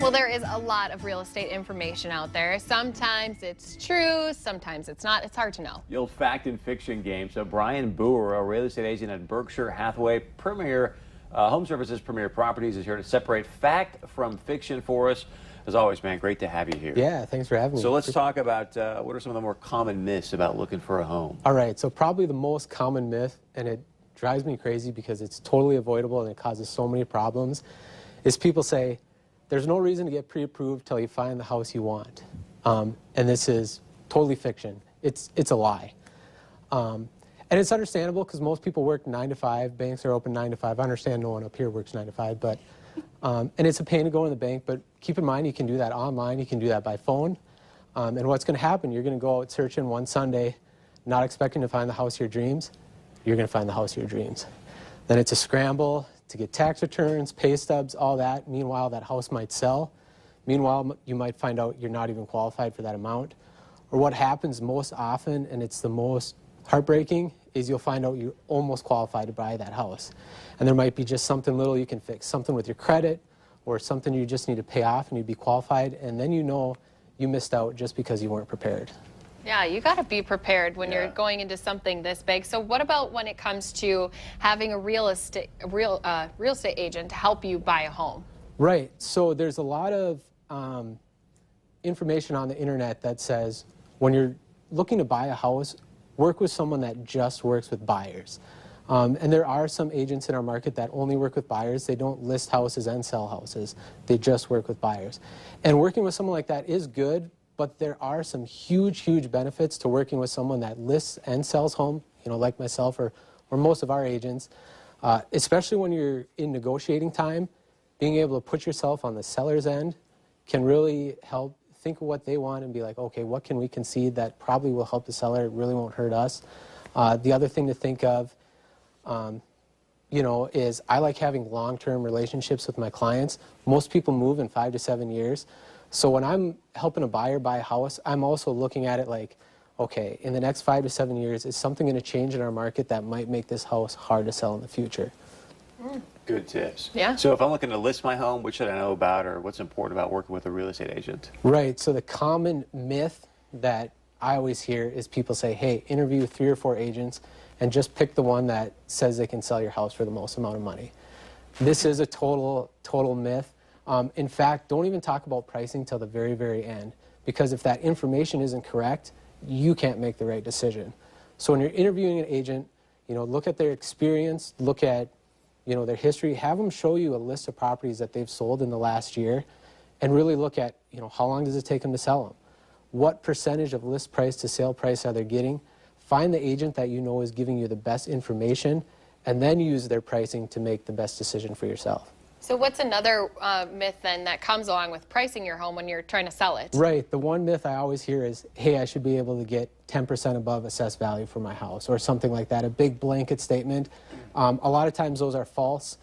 Well, there is a lot of real estate information out there. Sometimes it's true, sometimes it's not. It's hard to know. The old fact and fiction game. So Bryan Buhr, a real estate agent at Berkshire Hathaway, HomeServices Premier Properties, is here to separate fact from fiction for us. As always, man, great to have you here. Yeah, thanks for having me. So let's talk about what are some of the more common myths about looking for a home? All right, so probably the most common myth, and it drives me crazy because it's totally avoidable and it causes so many problems, is people say, there's no reason to get pre-approved till you find the house you want. And this is totally fiction. It's a lie. And it's understandable because most people work 9 to 5. Banks are open 9 to 5. I understand no one up here works 9 to 5, but and it's a pain to go in the bank, but keep in mind you can do that online, you can do that by phone. And what's going to happen, you're going to go out searching one Sunday, not expecting to find the house of your dreams. You're going to find the house of your dreams. Then it's a scramble to get tax returns, pay stubs, all that. Meanwhile, that house might sell. Meanwhile, you might find out you're not even qualified for that amount. Or what happens most often, and it's the most heartbreaking, is you'll find out you're almost qualified to buy that house. And there might be just something little you can fix, something with your credit, or something you just need to pay off and you'd be qualified, and then you know you missed out just because you weren't prepared. Yeah, you got to be prepared when you're going into something this big. So what about when it comes to having a real estate agent help you buy a home? Right. So there's a lot of information on the internet that says when you're looking to buy a house, work with someone that just works with buyers. And there are some agents in our market that only work with buyers. They don't list houses and sell houses. They just work with buyers. And working with someone like that is good, but there are some huge, huge benefits to working with someone that lists and sells home, you know, like myself or most of our agents, especially when you're in negotiating time. Being able to put yourself on the seller's end can really help think of what they want and be like, okay, what can we concede that probably will help the seller, it really won't hurt us. The other thing to think of, you know, is I like having long-term relationships with my clients. Most people move in 5 to 7 years. So when I'm helping a buyer buy a house, I'm also looking at it like, okay, in the next 5 to 7 years, is something going to change in our market that might make this house hard to sell in the future? Good tips. Yeah. So if I'm looking to list my home, what should I know about, or what's important about working with a real estate agent? Right. So the common myth that I always hear is people say, hey, interview 3 or 4 agents and just pick the one that says they can sell your house for the most amount of money. This is a total myth. In fact, don't even talk about pricing till the very, very end, because if that information isn't correct, you can't make the right decision. So when you're interviewing an agent, you know, look at their experience, look at, you know, their history, have them show you a list of properties that they've sold in the last year, and really look at, you know, how long does it take them to sell them? What percentage of list price to sale price are they getting? Find the agent that you know is giving you the best information, and then use their pricing to make the best decision for yourself. So what's another myth then that comes along with pricing your home when you're trying to sell it? Right. The one myth I always hear is, hey, I should be able to get 10% above assessed value for my house, or something like that, a big blanket statement. A lot of times those are false.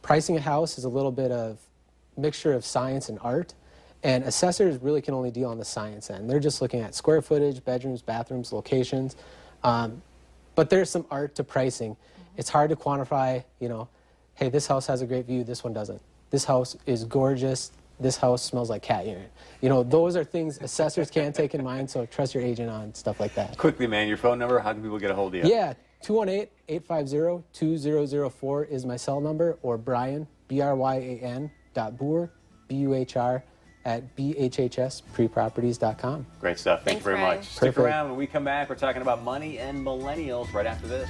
Pricing a house is a little bit of mixture of science and art, and assessors really can only deal on the science end. They're just looking at square footage, bedrooms, bathrooms, locations, but there's some art to pricing. It's hard to quantify, you know, hey, this house has a great view, this one doesn't. This house is gorgeous, this house smells like cat urine. You know, those are things assessors can't take in mind, so trust your agent on stuff like that. Quickly, man, your phone number, how can people get a hold of you? Yeah, 218-850-2004 is my cell number, or Bryan, B-R-Y-A-N, .Buhr, B-U-H-R, at bhhspreproperties.com. Great stuff. Thank you very Bryan. much. Stick around when we come back. We're talking about money and millennials right after this.